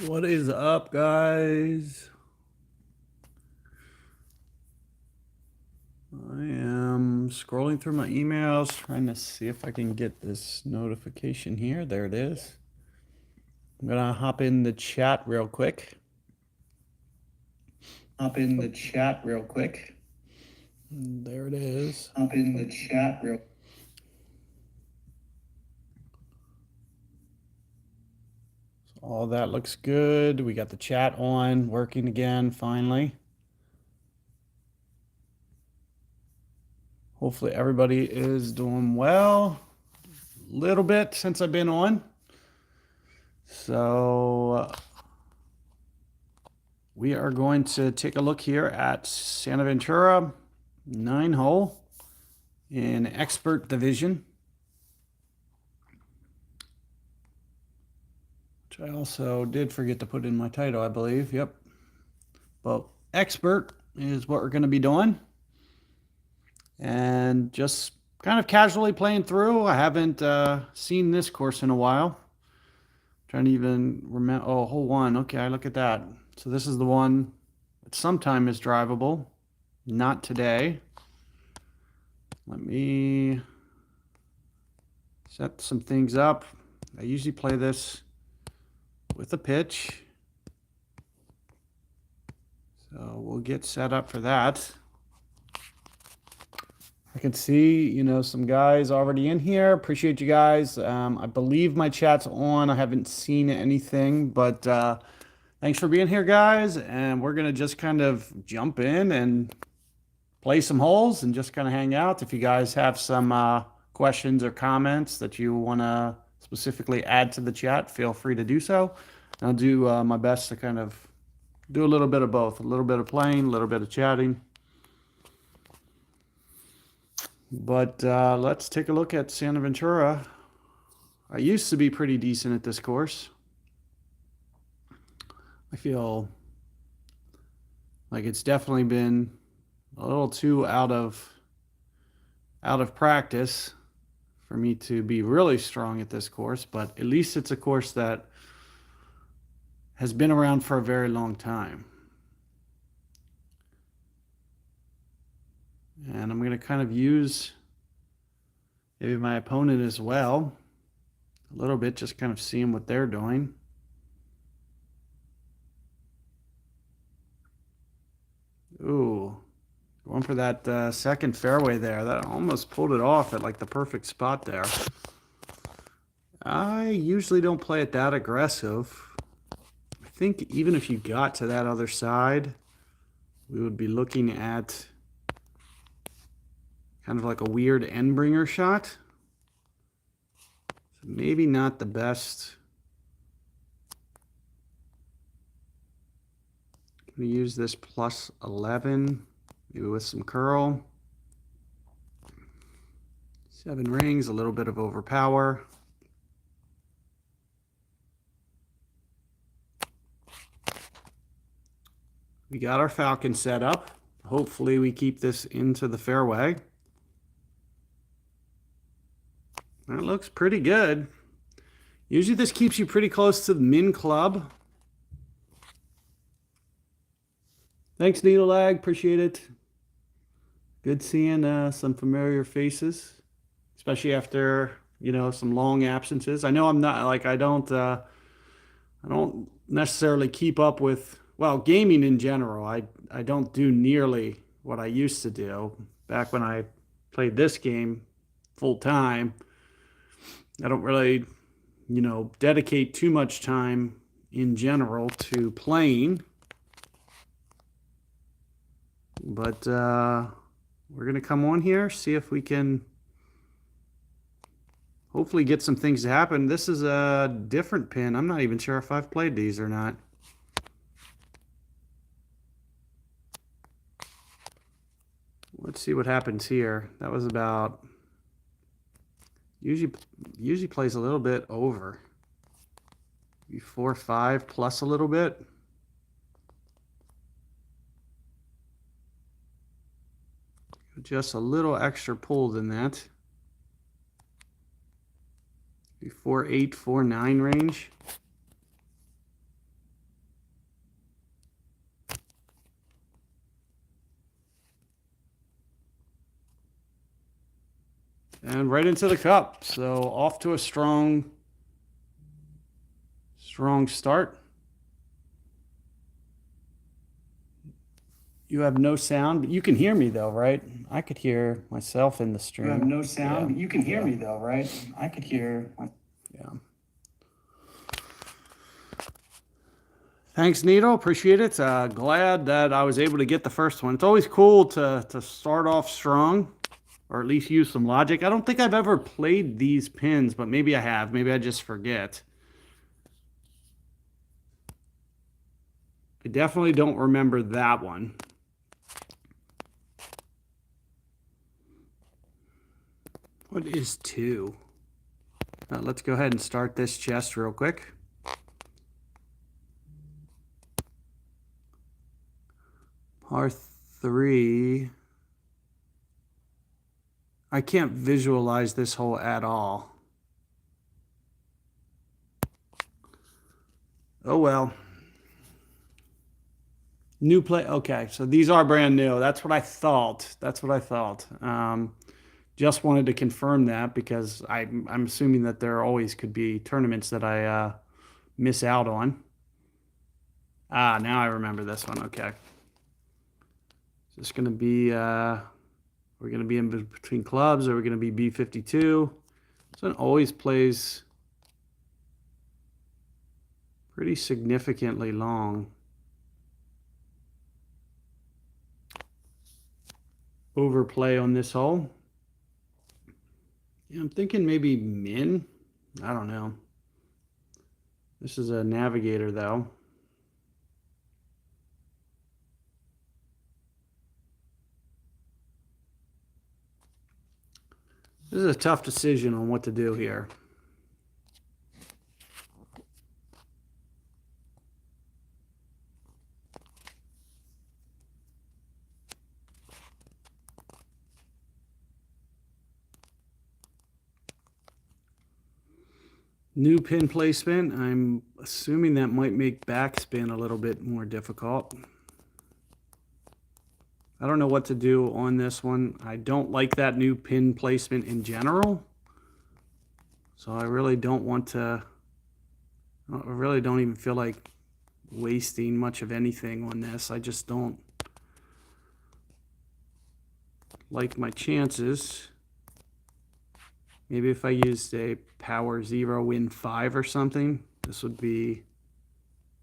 What is up, guys? I am scrolling through my emails, trying to see if I can get this notification here. There it is. I'm gonna hop in the chat real quick. Hop in the chat real quick. There it is. Hop in the chat real. All that looks good. We got the chat on, working again, finally. Hopefully everybody is doing well. A little bit since I've been on. So we are going to take a look here at Santa Ventura 9-hole in expert division, which I also did forget to put in my title, I believe. Yep. But expert is what we're going to be doing. And just kind of casually playing through. I haven't seen this course in a while. Trying to even remember. Oh, hole one. Okay, look at that. So this is the one that sometime is drivable. Not today. Let me set some things up. I usually play this with a pitch. So we'll get set up for that. I can see, some guys already in here. Appreciate you guys. I believe my chat's on. I haven't seen anything, but thanks for being here, guys. And we're going to just kind of jump in and play some holes and just kind of hang out. If you guys have some questions or comments that you want to specifically add to the chat, feel free to do so. I'll do my best to kind of do a little bit of both, a little bit of playing, a little bit of chatting. But let's take a look at Santa Ventura. I used to be pretty decent at this course. I feel like it's definitely been a little too out of practice for me to be really strong at this course, but at least it's a course that has been around for a very long time. And I'm going to kind of use maybe my opponent as well a little bit, just kind of seeing what they're doing. Ooh, going for that second fairway there. That almost pulled it off at like the perfect spot there. I usually don't play it that aggressive. I think even if you got to that other side, we would be looking at kind of like a weird end bringer shot. So maybe not the best. I'm going to use this plus 11, maybe with some curl. 7 rings, a little bit of overpower. We got our Falcon set up. Hopefully we keep this into the fairway. That looks pretty good. Usually this keeps you pretty close to the min club. Thanks, Needle Lag. Appreciate it. Good seeing some familiar faces, especially after, some long absences. I know I'm not like I don't necessarily keep up with, well, gaming in general. I don't do nearly what I used to do back when I played this game full time. I don't really, dedicate too much time in general to playing. But we're going to come on here, see if we can hopefully get some things to happen. This is a different pin. I'm not even sure if I've played these or not. Let's see what happens here. That was about, usually plays a little bit over. Maybe 4, 5 plus a little bit. Just a little extra pull than that. 4, 8, 4, 9 range. And right into the cup. So off to a strong start. You have no sound, but you can hear me though, right? I could hear myself in the stream. You have no sound, but you can hear me though, right? I could hear. Yeah. Thanks, Nito. Appreciate it. Glad that I was able to get the first one. It's always cool to start off strong, or at least use some logic. I don't think I've ever played these pins, but maybe I have. Maybe I just forget. I definitely don't remember that one. What is 2? Let's go ahead and start this chest real quick. Par 3. I can't visualize this hole at all. Oh well. New play. Okay, so these are brand new. That's what I thought. Just wanted to confirm that because I'm assuming that there always could be tournaments that I miss out on. Ah, now I remember this one. Okay. Is this going to be, we're going to be in between clubs, or we're going to be B52? This one always plays pretty significantly long. Overplay on this hole. Yeah, I'm thinking maybe min. I don't know. This is a navigator though. This is a tough decision on what to do here. New pin placement. I'm assuming that might make backspin a little bit more difficult. I don't know what to do on this one. I don't like that new pin placement in general. So I really don't want to, I really don't even feel like wasting much of anything on this. I just don't like my chances. Maybe if I used a power 0 win 5 or something, this would be,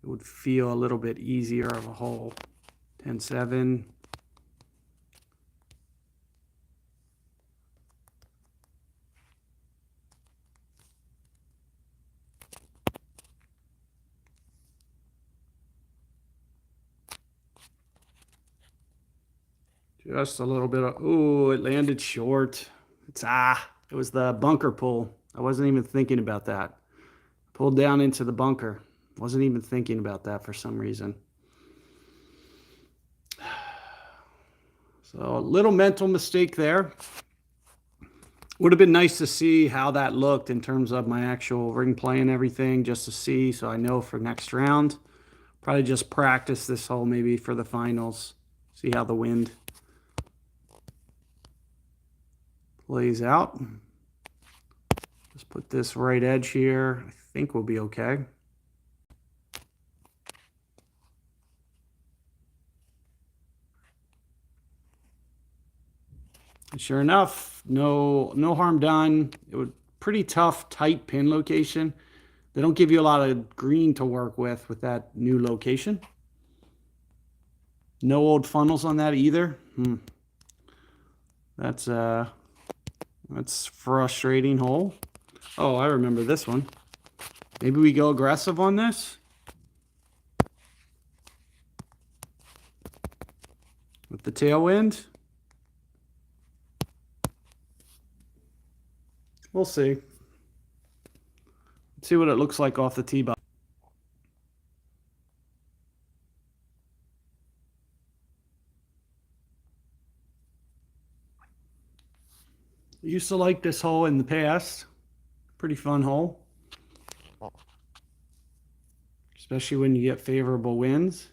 it would feel a little bit easier of a hole. 10-7. Just a little bit of, ooh, it landed short. It was the bunker pull. I wasn't even thinking about that. Pulled down into the bunker. Wasn't even thinking about that for some reason. So a little mental mistake there. Would have been nice to see how that looked in terms of my actual ring play and everything, just to see, so I know for next round. Probably just practice this hole maybe for the finals. See how the wind plays out. Just put this right edge here. I think we'll be okay. And sure enough, no harm done. It was pretty tough, tight pin location. They don't give you a lot of green to work with that new location. No old funnels on that either. That's frustrating hole. Oh, I remember this one. Maybe we go aggressive on this. With the tailwind. We'll see. Let's see what it looks like off the tee box. Used to like this hole in the past. Pretty fun hole. Especially when you get favorable winds.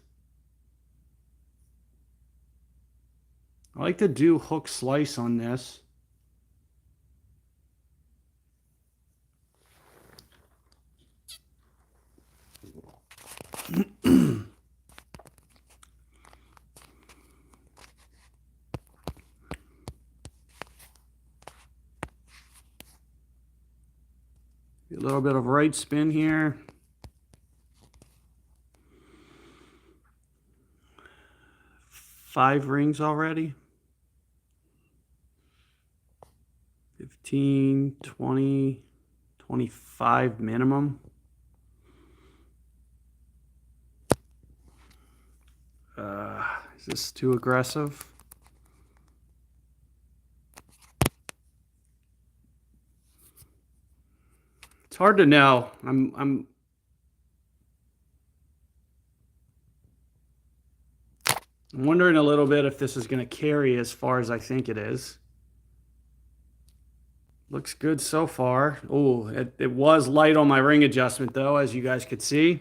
I like to do hook slice on this. little bit of right spin here. Five rings already. 15, 20, 25 minimum. Is this too aggressive? It's hard to know. I'm wondering a little bit if this is going to carry as far as I think it is. Looks good so far. Oh, it was light on my ring adjustment though, as you guys could see.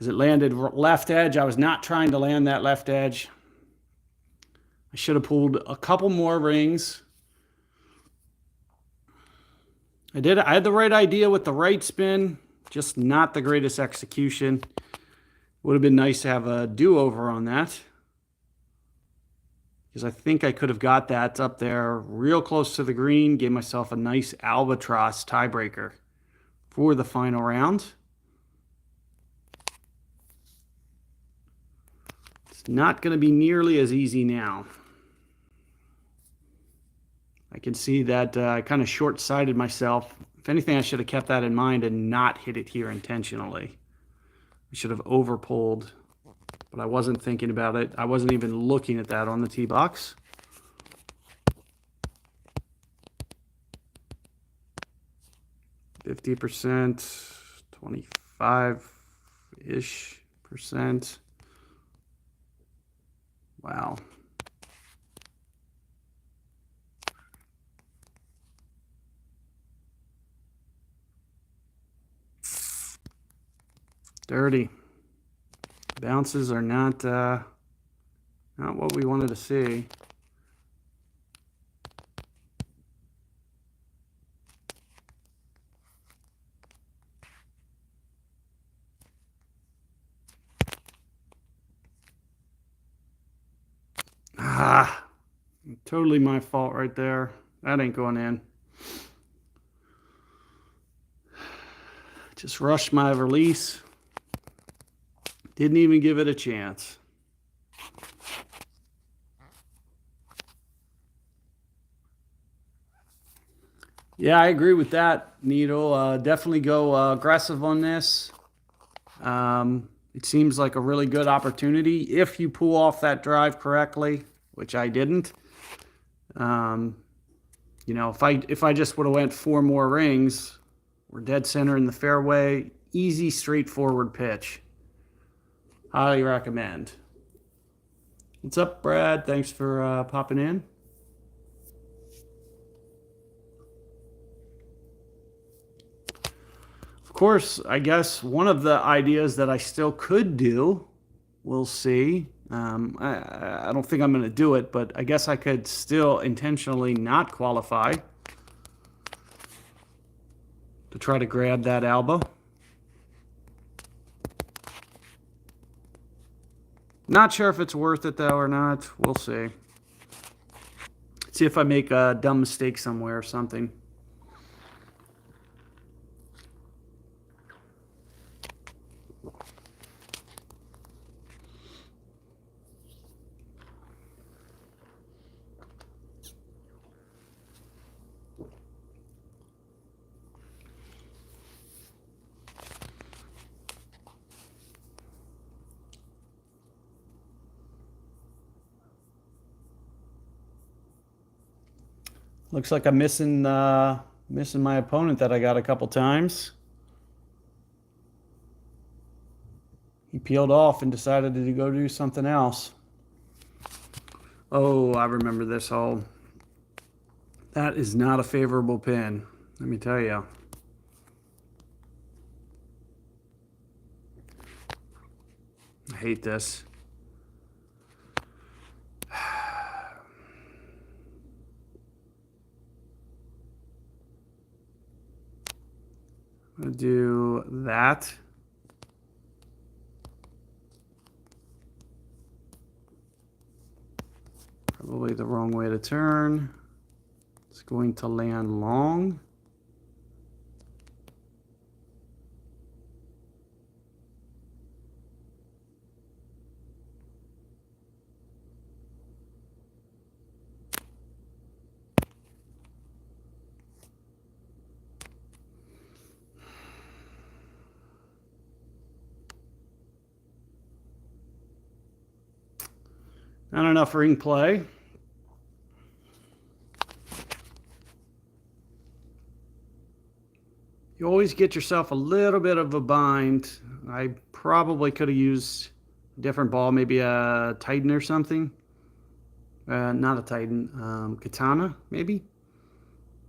As it landed left edge, I was not trying to land that left edge. I should have pulled a couple more rings. I had the right idea with the right spin, just not the greatest execution. Would have been nice to have a do-over on that, because I think I could have got that up there real close to the green, gave myself a nice albatross tiebreaker for the final round. It's not going to be nearly as easy now. I can see that I kind of short-sighted myself. If anything, I should have kept that in mind and not hit it here intentionally. I should have over-pulled, but I wasn't thinking about it. I wasn't even looking at that on the tee box. %, 25-ish percent. Wow. Dirty. Bounces are not what we wanted to see. Totally my fault right there. That ain't going in. Just rushed my release. Didn't even give it a chance. Yeah, I agree with that, Needle. Definitely go aggressive on this. It seems like a really good opportunity if you pull off that drive correctly, which I didn't. You know, if I just would have went 4 more rings, we're dead center in the fairway. Easy, straightforward pitch. Highly recommend. What's up, Brad? Thanks for popping in. Of course, I guess one of the ideas that I still could do, we'll see. I don't think I'm going to do it, but I guess I could still intentionally not qualify to try to grab that elbow. Not sure if it's worth it though or not. We'll see. See if I make a dumb mistake somewhere or something. Looks like I'm missing my opponent that I got a couple times. He peeled off and decided to go do something else. Oh, I remember this hole. That is not a favorable pin, let me tell you. I hate this. I'm gonna do that. Probably the wrong way to turn. It's going to land long. Not enough ring play. You always get yourself a little bit of a bind. I probably could have used a different ball, maybe a Titan or something. Not a Titan, Katana, maybe.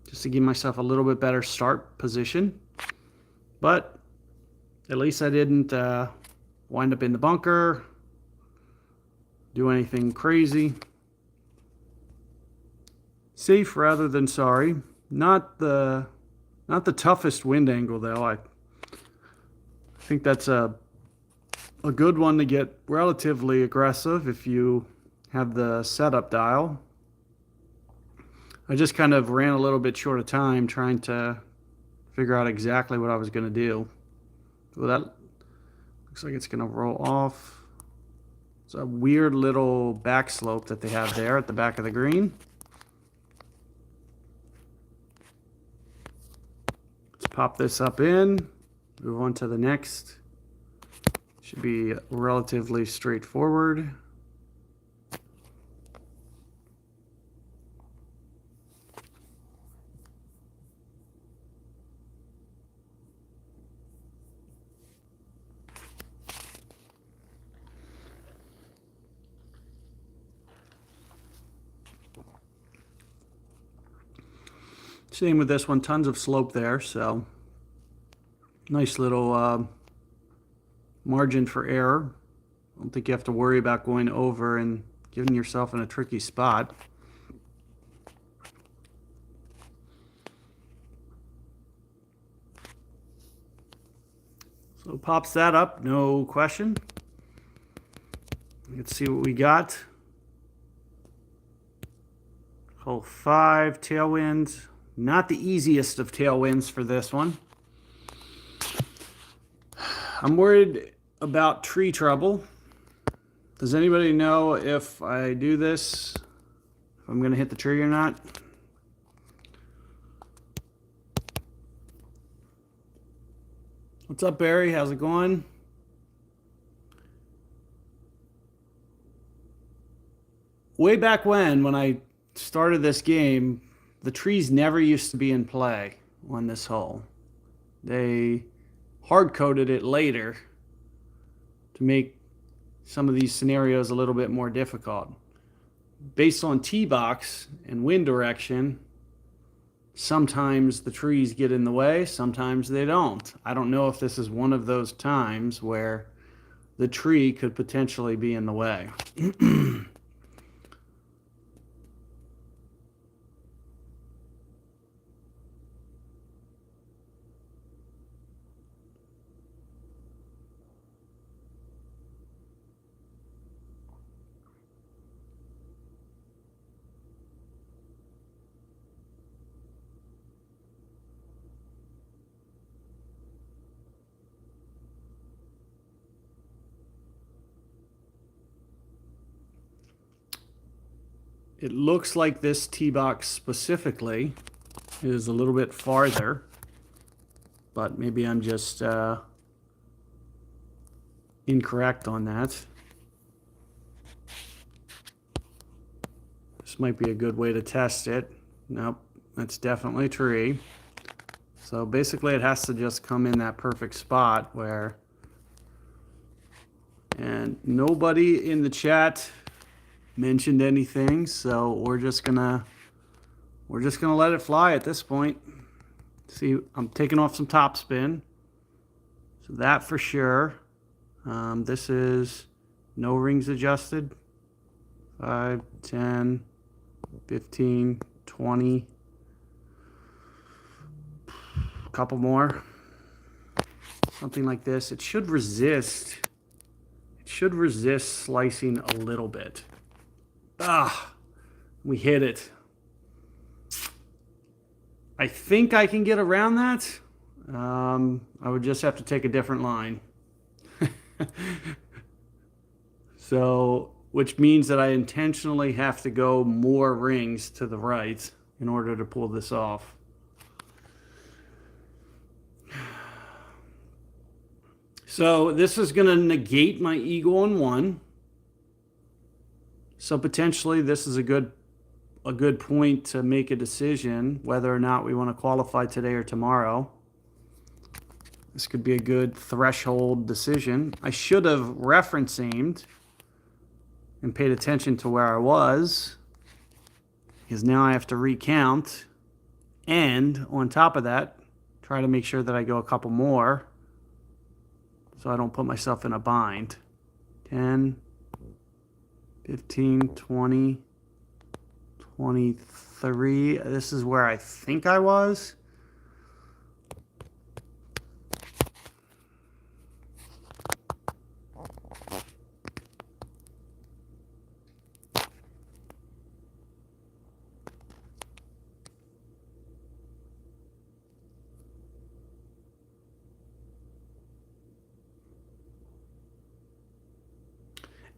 Just to give myself a little bit better start position. But at least I didn't wind up in the bunker, do anything crazy. Safe rather than sorry. Not the toughest wind angle though. I think that's a good one to get relatively aggressive if you have the setup dial. I just kind of ran a little bit short of time trying to figure out exactly what I was going to do. Well, that looks like it's going to roll off. It's a weird little back slope that they have there at the back of the green. Let's pop this up in, move on to the next. Should be relatively straightforward. Same with this one, tons of slope there, so nice little margin for error. I don't think you have to worry about going over and getting yourself in a tricky spot. So pops that up, no question. Let's see what we got. Hole 5, tailwinds. Not the easiest of tailwinds for this one. I'm worried about tree trouble. Does anybody know if I do this, if I'm going to hit the tree or not? What's up, Barry? How's it going? Way back when I started this game, the trees never used to be in play on this hole. They hard-coded it later to make some of these scenarios a little bit more difficult. Based on tee box and wind direction, sometimes the trees get in the way, sometimes they don't. I don't know if this is one of those times where the tree could potentially be in the way. It looks like this tee box specifically is a little bit farther, but maybe I'm just incorrect on that. This might be a good way to test it. Nope, that's definitely a tree. So basically it has to just come in that perfect spot where, and nobody in the chat mentioned anything, so we're just gonna let it fly at this point. See, I'm taking off some topspin, so that for sure. This is no rings adjusted. 5, 10, 15, 20. A couple more. Something like this. It should resist slicing a little bit. Ah, we hit it. I think I can get around that. I would just have to take a different line. So, which means that I intentionally have to go more rings to the right in order to pull this off. So this is going to negate my eagle on 1. So potentially this is a good point to make a decision whether or not we want to qualify today or tomorrow. This could be a good threshold decision. I should have reference aimed and paid attention to where I was, because now I have to recount, and on top of that, try to make sure that I go a couple more so I don't put myself in a bind. 10, 15, 20, 23. This is where I think I was.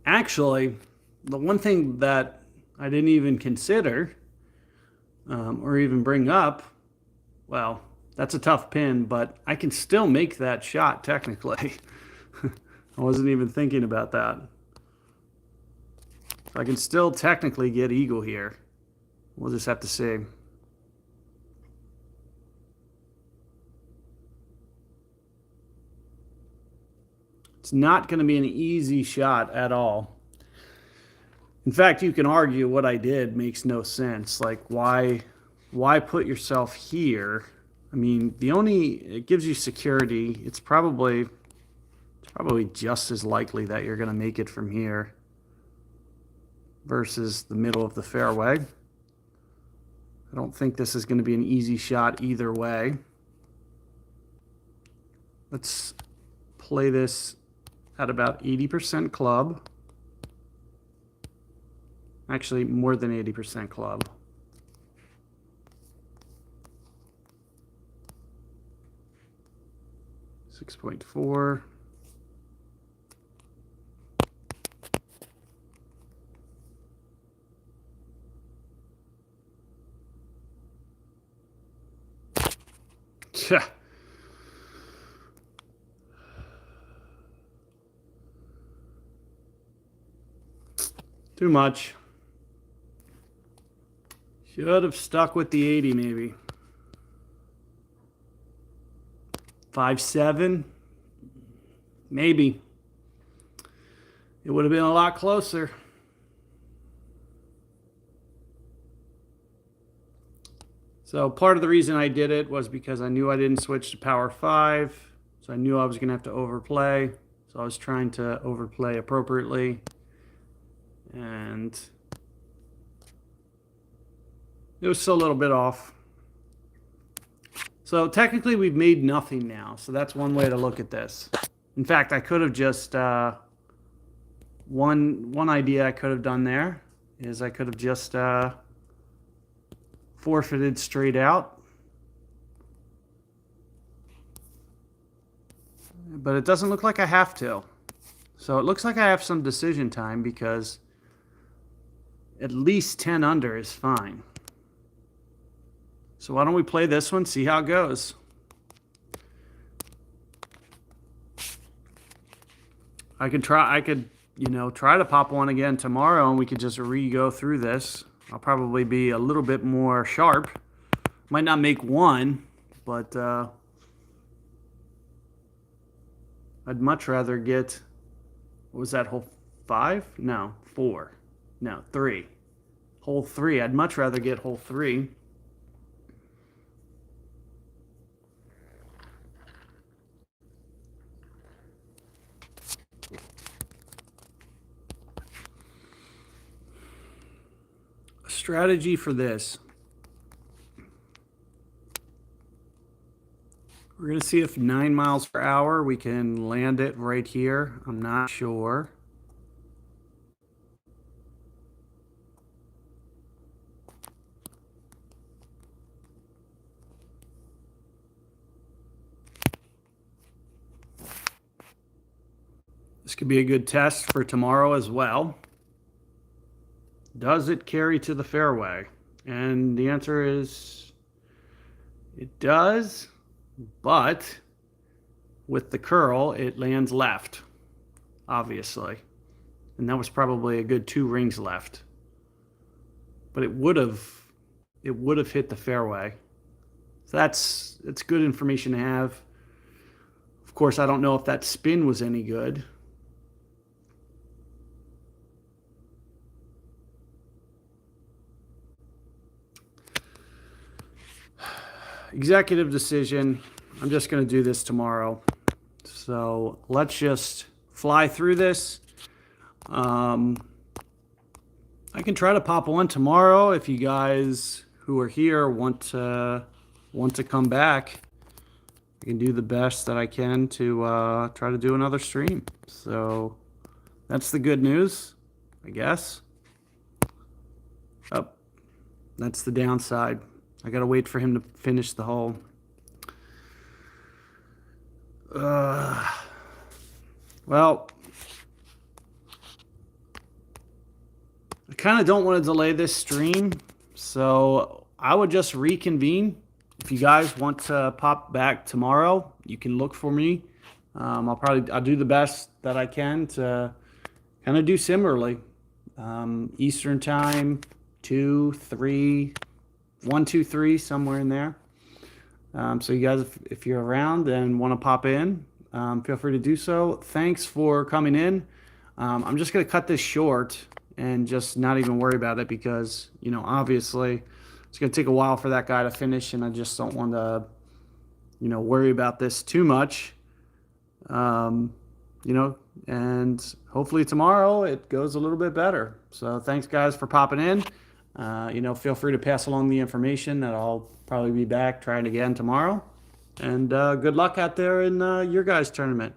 Actually, the one thing that I didn't even consider or even bring up, well, that's a tough pin, but I can still make that shot technically. I wasn't even thinking about that. I can still technically get eagle here. We'll just have to see. It's not going to be an easy shot at all. In fact, you can argue what I did makes no sense. Like, why put yourself here? I mean, it gives you security. It's probably just as likely that you're going to make it from here versus the middle of the fairway. I don't think this is going to be an easy shot either way. Let's play this at about 80% club. Actually, more than 80% club. .4. Yeah. Too much. Should have stuck with the 80 maybe. 5.7. Maybe. It would have been a lot closer. So part of the reason I did it was because I knew I didn't switch to power 5. So I knew I was going to have to overplay. So I was trying to overplay appropriately. And it was still a little bit off. So technically we've made nothing now. So that's one way to look at this. In fact, I could have just, one idea I could have done there is I could have just forfeited straight out. But it doesn't look like I have to. So it looks like I have some decision time because at least 10 under is fine. So why don't we play this one, see how it goes. I could, try to pop one again tomorrow and we could just re-go through this. I'll probably be a little bit more sharp. Might not make one, but I'd much rather get, what was that, hole 5? No, 4. No, 3. Hole 3. I'd much rather get hole 3. Strategy for this. We're going to see if 9 miles per hour we can land it right here. I'm not sure. This could be a good test for tomorrow as well. Does it carry to the fairway? And the answer is it does, but with the curl, it lands left, obviously. and that was probably a good 2 rings left. But it would have hit the fairway. So it's good information to have. Of course, I don't know if that spin was any good. Executive decision. I'm just going to do this tomorrow. So let's just fly through this. I can try to pop one tomorrow if you guys who are here want to come back. I can do the best that I can to try to do another stream. So that's the good news, I guess. Oh, that's the downside. I gotta wait for him to finish the hole. Well, I kind of don't want to delay this stream, so I would just reconvene. If you guys want to pop back tomorrow, you can look for me. I'll do the best that I can to kind of do similarly. Eastern time, 2, 3, 1, 2, 3, somewhere in there. So you guys, if you're around and want to pop in, feel free to do so. Thanks for coming in. I'm just going to cut this short and just not even worry about it because, obviously it's going to take a while for that guy to finish, and I just don't want to, worry about this too much. And hopefully tomorrow it goes a little bit better. So thanks guys for popping in. Feel free to pass along the information that I'll probably be back trying again tomorrow. And good luck out there in your guys' tournament.